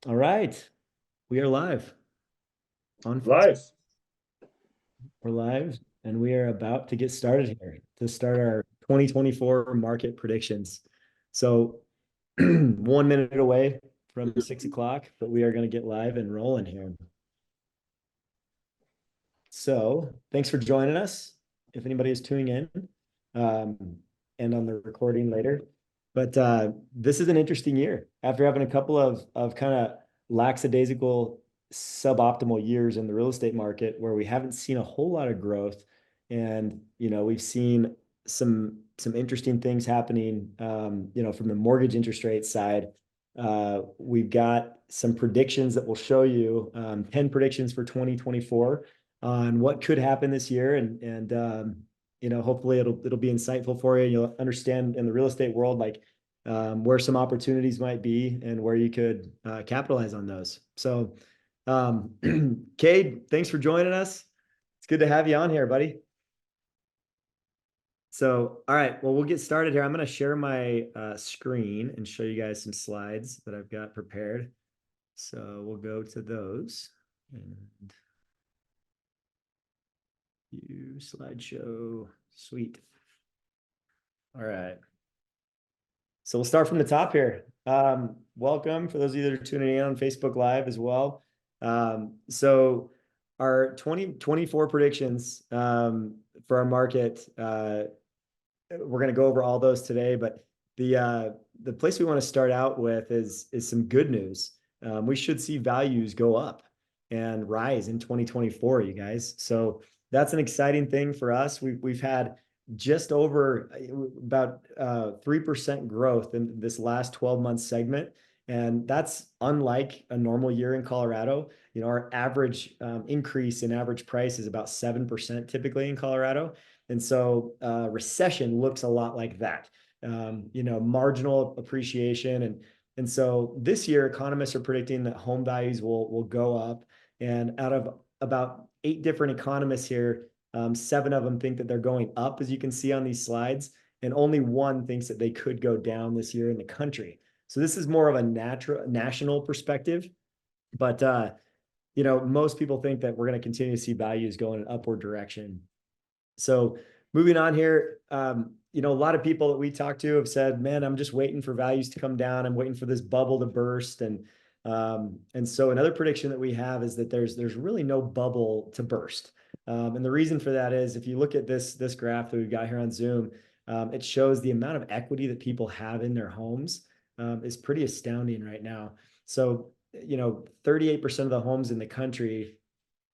All right, we are live on Facebook. Live. We're live, and we are about to get started here to start our 2024 market predictions. So, 1 minute away from 6 o'clock, but we are going to get live and rolling here. So, thanks for joining us. If anybody is tuning in, um, and on the recording later, but this is an interesting year after having a couple of kind of lackadaisical, suboptimal years in the real estate market where we haven't seen a whole lot of growth, and we've seen some interesting things happening. From the mortgage interest rate side, we've got some predictions that will show you 10 predictions for 2024 on what could happen this year, and hopefully it'll be insightful for you. You'll understand in the real estate world, like where some opportunities might be and where you could capitalize on those. So, Cade, thanks for joining us. It's good to have you on here, buddy. So, all right, well, we'll get started here. I'm going to share my screen and show you guys some slides that I've got prepared. So we'll go to those and view slideshow. Sweet. All right. So we'll start from the top here. Welcome for those of you that are tuning in on Facebook Live as well. So our 2024 predictions for our market, we're going to go over all those today, but the place we want to start out with is some good news. We should see values go up and rise in 2024, you guys. So that's an exciting thing for us. We've had just over about 3% growth in this last 12-month segment. And that's unlike a normal year in Colorado. Our average increase in average price is about 7% typically in Colorado. And so recession looks a lot like that, marginal appreciation. And so this year, economists are predicting that home values will go up. And out of about 8 different economists here, 7 of them think that they're going up, as you can see on these slides, and only one thinks that they could go down this year in the country. So this is more of a national perspective, but most people think that we're going to continue to see values go in an upward direction. So moving on here, a lot of people that we talk to have said, "Man, I'm just waiting for values to come down. I'm waiting for this bubble to burst." And so another prediction that we have is that there's really no bubble to burst. And the reason for that is if you look at this graph that we've got here on Zoom, it shows the amount of equity that people have in their homes is pretty astounding right now. So 38% of the homes in the country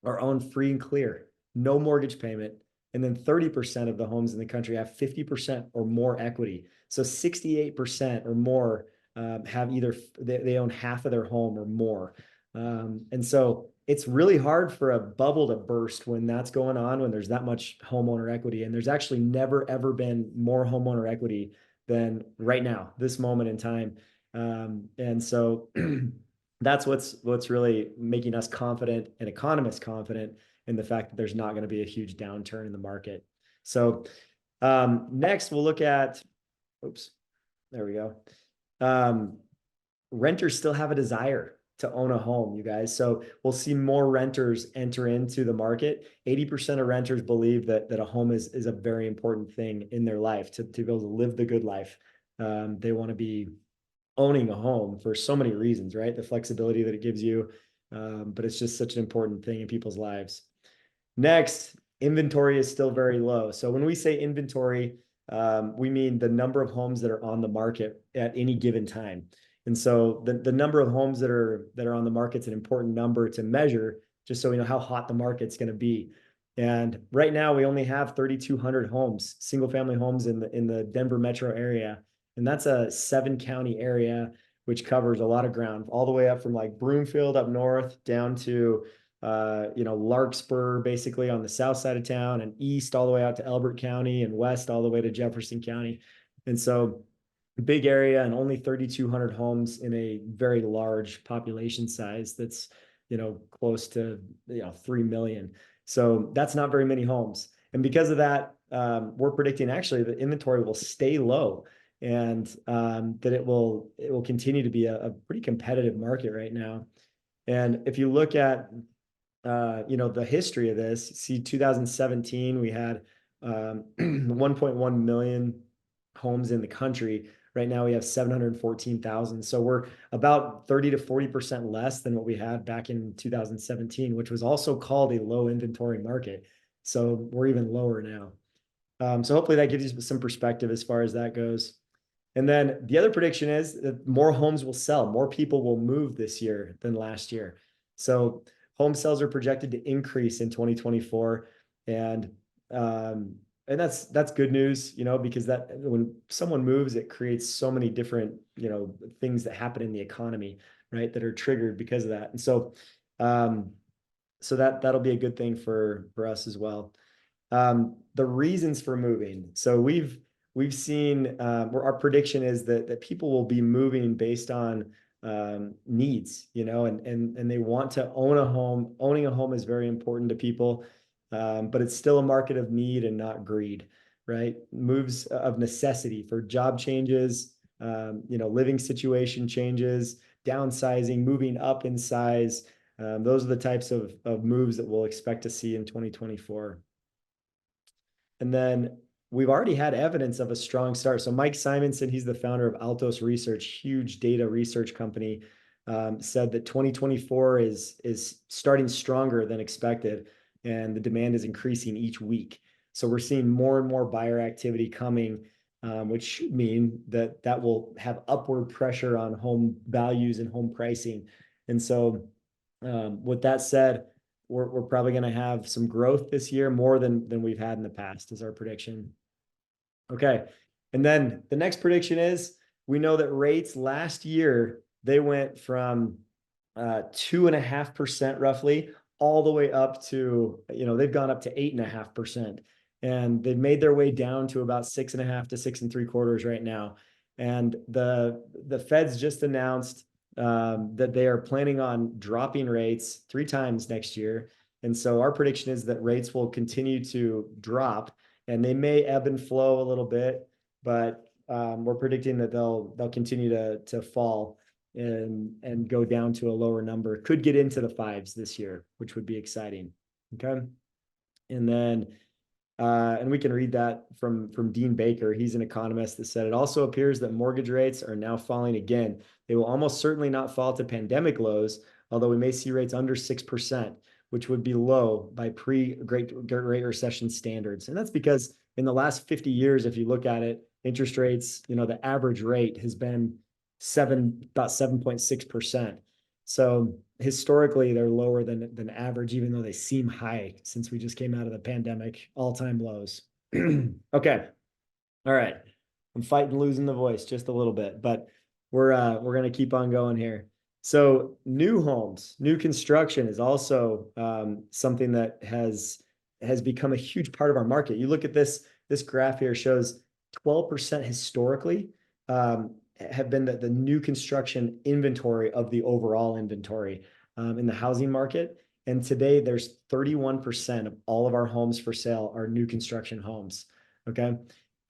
are owned free and clear, no mortgage payment. And then 30% of the homes in the country have 50% or more equity. So 68% or more have either they own half of their home or more. And so it's really hard for a bubble to burst when that's going on, when there's that much homeowner equity. And there's actually never, ever been more homeowner equity than right now, this moment in time. And so that's what's really making us confident and economists confident in the fact that there's not going to be a huge downturn in the market. So next we'll look at, oops, there we go. Renters still have a desire to own a home, you guys. So we'll see more renters enter into the market. 80% of renters believe that a home is a very important thing in their life to be able to live the good life. They want to be owning a home for so many reasons, right? The flexibility that it gives you, but it's just such an important thing in people's lives. Next, inventory is still very low. So when we say inventory, we mean the number of homes that are on the market at any given time. And so the number of homes that are on the market is an important number to measure, just so we know how hot the market's going to be. And right now we only have 3,200 homes, single family homes in the Denver metro area. And that's a 7-county area, which covers a lot of ground, all the way up from like Broomfield up north down to Larkspur, basically on the south side of town, and east all the way out to Elbert County, and west all the way to Jefferson County. And so big area, and only 3,200 homes in a very large population size that's close to 3 million. So that's not very many homes. And because of that, we're predicting actually the inventory will stay low. and that it will continue to be a pretty competitive market right now. And if you look at the history of this, see 2017, we had 1.1 million homes in the country. Right now we have 714,000. So we're about 30 to 40% less than what we had back in 2017, which was also called a low inventory market. So we're even lower now. So hopefully that gives you some perspective as far as that goes. And then the other prediction is that more homes will sell, more people will move this year than last year. So home sales are projected to increase in 2024, and that's good news, because that when someone moves, it creates so many different things that happen in the economy, right, that are triggered because of that. And so that'll be a good thing for us as well. The reasons for moving. So we've seen our prediction is that people will be moving based on needs, and they want to own a home. Owning a home is very important to people, but it's still a market of need and not greed, right? Moves of necessity for job changes, living situation changes, downsizing, moving up in size. Those are the types of moves that we'll expect to see in 2024. And then we've already had evidence of a strong start. So Mike Simonson, he's the founder of Altos Research, huge data research company, said that 2024 is starting stronger than expected, and the demand is increasing each week. So we're seeing more and more buyer activity coming, which should mean that will have upward pressure on home values and home pricing. And so with that said, we're probably going to have some growth this year, more than we've had in the past, is our prediction. Okay. And then the next prediction is, we know that rates last year, they went from 2.5% roughly all the way up to, they've gone up to 8.5%, and they've made their way down to about 6.5 to 6.75 right now. And the Fed's just announced that they are planning on dropping rates 3 times next year. And so our prediction is that rates will continue to drop, and they may ebb and flow a little bit, but we're predicting that they'll continue to fall and go down to a lower number. Could get into the 5s this year, which would be exciting. Okay. And then and we can read that from Dean Baker. He's an economist that said, it also appears that mortgage rates are now falling again. They will almost certainly not fall to pandemic lows, although we may see rates under 6%, which would be low by pre-Great Recession standards. And that's because in the last 50 years, if you look at it, interest rates, the average rate has been about 7.6%. So historically, they're lower than average, even though they seem high since we just came out of the pandemic, all-time lows. Okay. All right. I'm fighting losing the voice just a little bit, but we're going to keep on going here. So new homes, new construction is also something that has become a huge part of our market. You look at this graph here, shows 12% historically have been the new construction inventory of the overall inventory in the housing market. And today there's 31% of all of our homes for sale are new construction homes. Okay.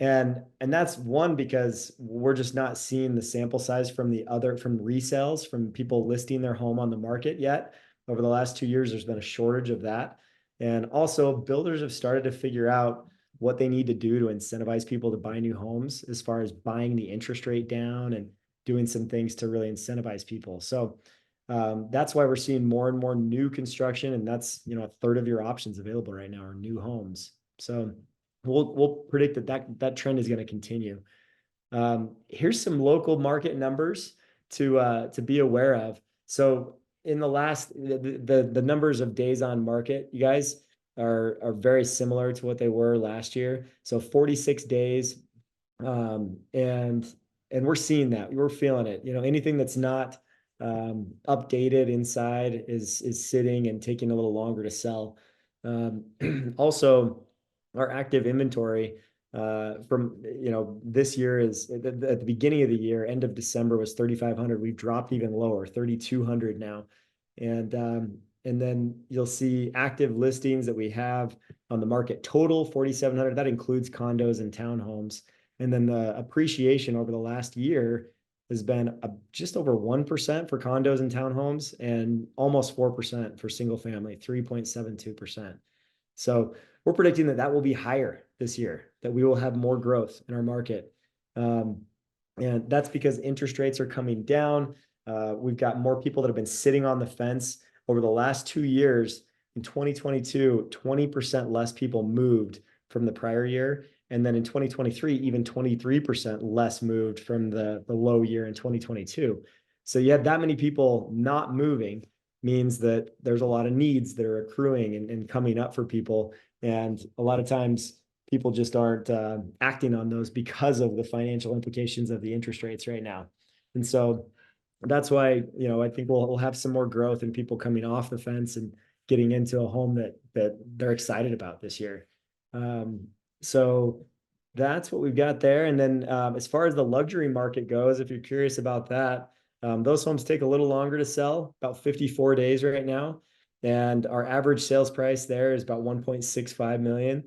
And that's one, because we're just not seeing the sample size from resales, from people listing their home on the market yet. Over the last 2 years, there's been a shortage of that. And also builders have started to figure out what they need to do to incentivize people to buy new homes, as far as buying the interest rate down and doing some things to really incentivize people. So that's why we're seeing more and more new construction. And that's, a third of your options available right now are new homes. So we'll predict that trend is going to continue. Here's some local market numbers to be aware of. So in the last, the numbers of days on market, you guys, are very similar to what they were last year. So 46 days. And we're seeing that. We're feeling it. Anything that's not updated inside is sitting and taking a little longer to sell. Also, our active inventory from this year is at the beginning of the year, end of December, was 3,500. We've dropped even lower, 3,200 now. And then you'll see active listings that we have on the market total, 4,700. That includes condos and townhomes. And then the appreciation over the last year has been just over 1% for condos and townhomes and almost 4% for single family, 3.72%. So we're predicting that that will be higher this year, that we will have more growth in our market. And that's because interest rates are coming down. We've got more people that have been sitting on the fence over the last 2 years. In 2022, 20% less people moved from the prior year. And then in 2023, even 23% less moved from the low year in 2022. So you have that many people not moving means that there's a lot of needs that are accruing and coming up for people. And a lot of times people just aren't acting on those because of the financial implications of the interest rates right now. And so that's why, I think we'll have some more growth and people coming off the fence and getting into a home that they're excited about this year. So that's what we've got there. And then as far as the luxury market goes, if you're curious about that, those homes take a little longer to sell, about 54 days right now. And our average sales price there is about 1.65 million.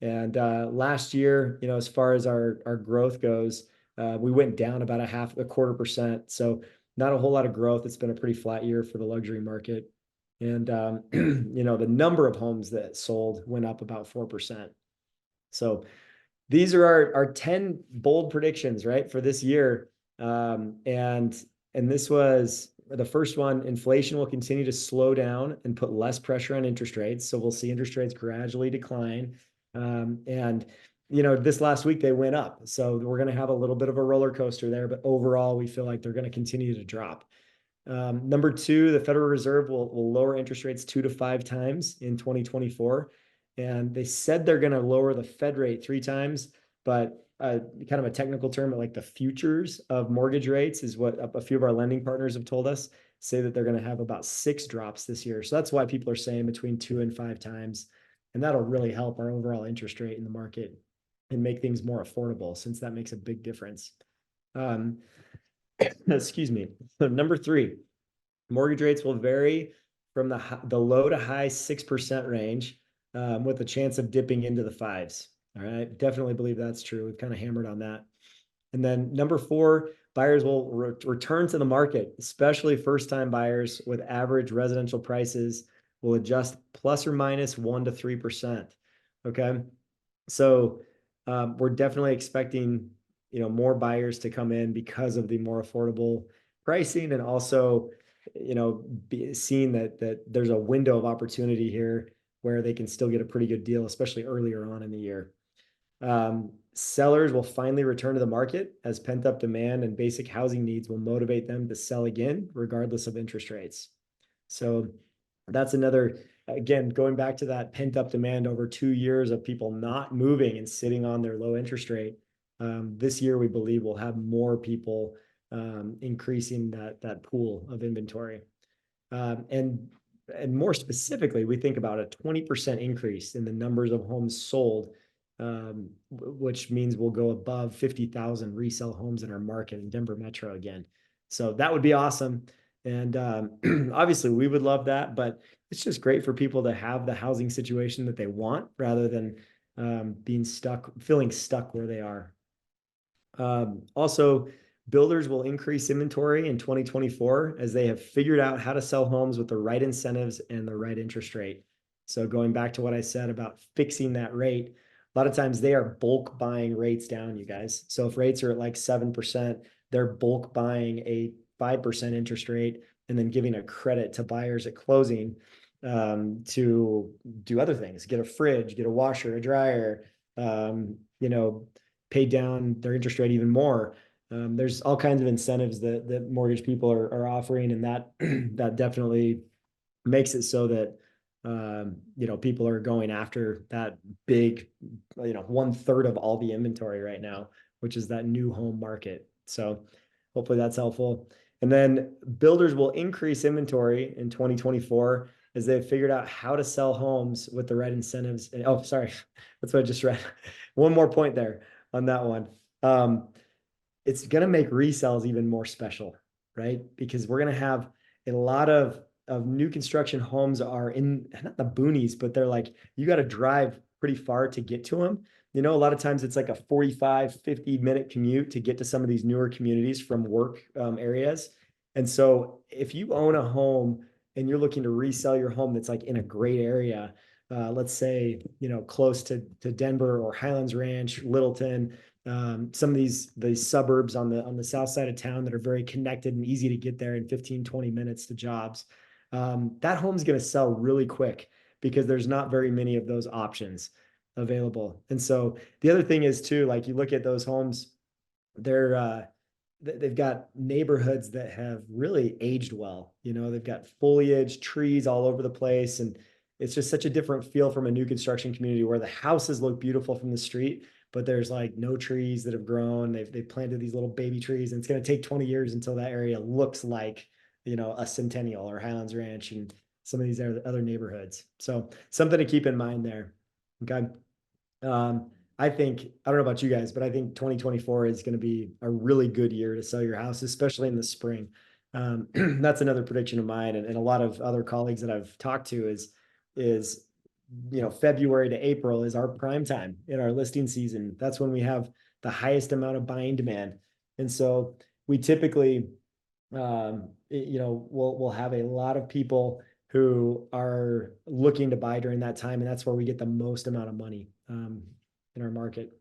And last year, as far as our growth goes, we went down about a quarter percent. So not a whole lot of growth. It's been a pretty flat year for the luxury market. And, the number of homes that sold went up about 4%. So these are our 10 bold predictions, right, for this year. And this was the first one. Inflation will continue to slow down and put less pressure on interest rates. So we'll see interest rates gradually decline. And this last week they went up. So we're going to have a little bit of a roller coaster there, but overall we feel like they're going to continue to drop. Number two, the Federal Reserve will lower interest rates 2 to 5 times in 2024. And they said they're going to lower the Fed rate 3 times, but kind of a technical term, like the futures of mortgage rates is what a few of our lending partners have told us, say that they're going to have about 6 drops this year. So that's why people are saying between 2 and 5 times. And that'll really help our overall interest rate in the market and make things more affordable, since that makes a big difference. Excuse me. Number 3, mortgage rates will vary from the low to high 6% range, with a chance of dipping into the 5s. All right. Definitely believe that's true. We've kind of hammered on that. And then number 4, buyers will return to the market, especially first-time buyers with average residential prices will adjust plus or minus 1 to 3%. Okay. So we're definitely expecting, more buyers to come in because of the more affordable pricing, and also, seeing that there's a window of opportunity here where they can still get a pretty good deal, especially earlier on in the year. Sellers will finally return to the market as pent-up demand and basic housing needs will motivate them to sell again, regardless of interest rates. So that's another, again, going back to that pent-up demand over 2 years of people not moving and sitting on their low interest rate. This year, we believe we'll have more people increasing that pool of inventory. And more specifically, we think about a 20% increase in the numbers of homes sold, which means we'll go above 50,000 resale homes in our market in Denver Metro again. So that would be awesome. And obviously we would love that, but it's just great for people to have the housing situation that they want rather than feeling stuck where they are. Also, builders will increase inventory in 2024 as they have figured out how to sell homes with the right incentives and the right interest rate. So going back to what I said about fixing that rate, a lot of times they are bulk buying rates down, you guys. So if rates are at like 7%, they're bulk buying a 5% interest rate and then giving a credit to buyers at closing to do other things, get a fridge, get a washer, a dryer, pay down their interest rate even more. There's all kinds of incentives that mortgage people are offering, and that definitely makes it so that people are going after that big, 1/3 of all the inventory right now, which is that new home market. So hopefully that's helpful. And then builders will increase inventory in 2024 as they've figured out how to sell homes with the right incentives. Oh, sorry, that's what I just read. One more point there on that one. It's going to make resales even more special, right? Because we're going to have a lot of new construction homes are in, not the boonies, but they're like, you got to drive pretty far to get to them. You know, a lot of times it's like a 45, 50-minute commute to get to some of these newer communities from work areas. And so if you own a home and you're looking to resell your home that's like in a great area, let's say, you know, close to Denver or Highlands Ranch, Littleton, some of these suburbs on the south side of town that are very connected and easy to get there in 15, 20 minutes to jobs. That home's going to sell really quick because there's not very many of those options available. And so the other thing is too, like you look at those homes, they've got neighborhoods that have really aged well. You know, they've got foliage, trees all over the place, and it's just such a different feel from a new construction community where the houses look beautiful from the street, but there's like no trees that have grown. They've planted these little baby trees, and it's going to take 20 years until that area looks like, you know, a Centennial or Highlands Ranch and some of these other neighborhoods. So something to keep in mind there. Okay. I think, I don't know about you guys, but I think 2024 is going to be a really good year to sell your house, especially in the spring. That's another prediction of mine and a lot of other colleagues that I've talked to is, you know, February to April is our prime time in our listing season. That's when we have the highest amount of buying demand. And so we typically, you know, we'll have a lot of people who are looking to buy during that time. And that's where we get the most amount of money in our market.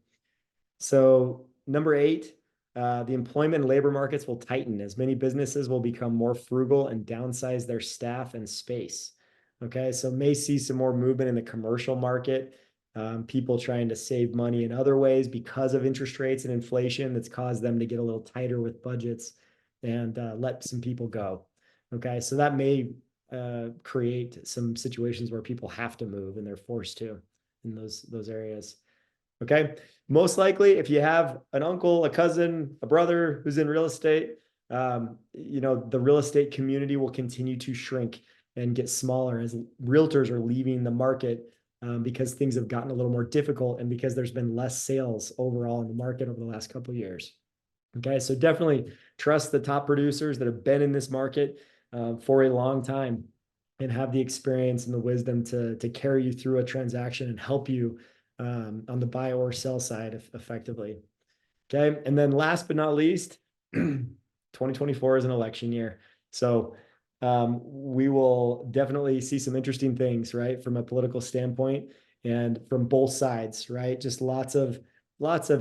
So number 8, the employment and labor markets will tighten as many businesses will become more frugal and downsize their staff and space. Okay, so may see some more movement in the commercial market. People trying to save money in other ways because of interest rates and inflation that's caused them to get a little tighter with budgets and let some people go. Okay, so that may create some situations where people have to move and they're forced to in those areas. Okay, most likely if you have an uncle, a cousin, a brother who's in real estate, you know, the real estate community will continue to shrink and get smaller as realtors are leaving the market because things have gotten a little more difficult and because there's been less sales overall in the market over the last couple of years. Okay, so definitely trust the top producers that have been in this market for a long time and have the experience and the wisdom to carry you through a transaction and help you on the buy or sell side effectively. Okay, and then last but not least, 2024 is an election year. So we will definitely see some interesting things, right, from a political standpoint and from both sides, right? Just lots of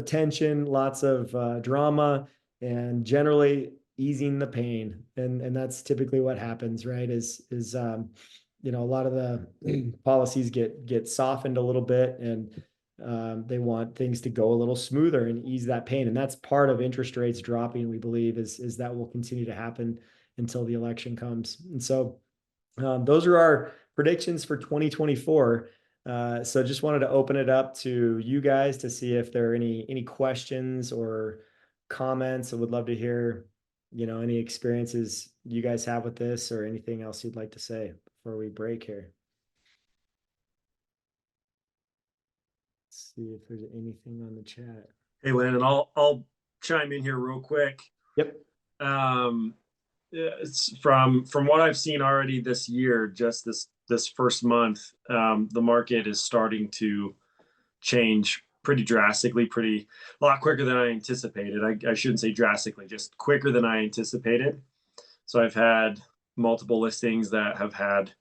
tension, lots of drama, and generally easing the pain. And that's typically what happens, right? Is you know, a lot of the policies get softened a little bit, and they want things to go a little smoother and ease that pain. And that's part of interest rates dropping, we believe, is that will continue to happen until the election comes. And so those are our predictions for 2024. So just wanted to open it up to you guys to see if there are any questions or comments. I would love to hear, you know, any experiences you guys have with this or anything else you'd like to say before we break here. Let's see if there's anything on the chat. Hey, Landon, I'll chime in here real quick. Yep. It's from what I've seen already this year, just this first month, the market is starting to change pretty drastically, a lot quicker than I anticipated. I shouldn't say drastically, just quicker than I anticipated. So I've had multiple listings that have had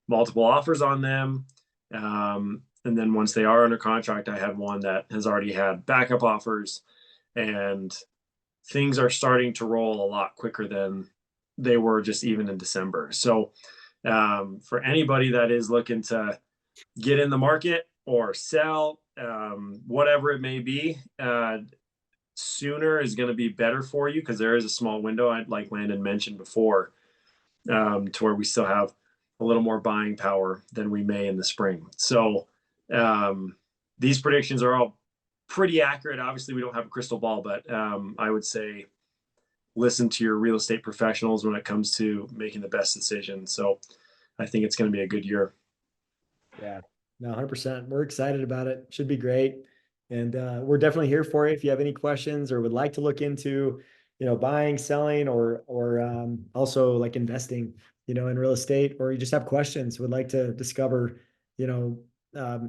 multiple offers on them. And then once they are under contract, I have one that has already had backup offers, and things are starting to roll a lot quicker than they were just even in December. So for anybody that is looking to get in the market or sell, whatever it may be, sooner is going to be better for you because there is a small window, like Landon mentioned before, to where we still have a little more buying power than we may in the spring. So these predictions are all pretty accurate. Obviously, we don't have a crystal ball, but I would say listen to your real estate professionals when it comes to making the best decision. So I think it's going to be a good year. Yeah, no, 100%. We're excited about it. Should be great. And we're definitely here for you if you have any questions or would like to look into, you know, buying, selling, or also like investing, you know, in real estate, or you just have questions, would like to discover, you know,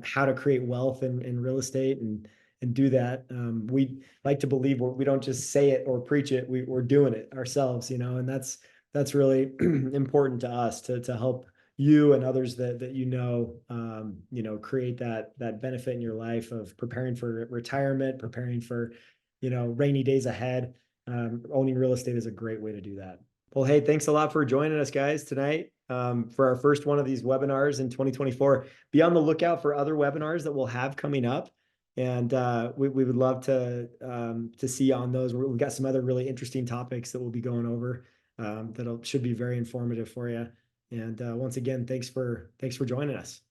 how to create wealth in real estate and and do that. We like to believe we don't just say it or preach it, we're doing it ourselves, and that's really important to us to help you and others that create that benefit in your life of preparing for retirement, preparing for, rainy days ahead. Owning real estate is a great way to do that. Well, hey, thanks a lot for joining us, guys, tonight for our first one of these webinars in 2024. Be on the lookout for other webinars that we'll have coming up. And we would love to see you on those. We've got some other really interesting topics that we'll be going over that should be very informative for you. And once again, thanks for joining us.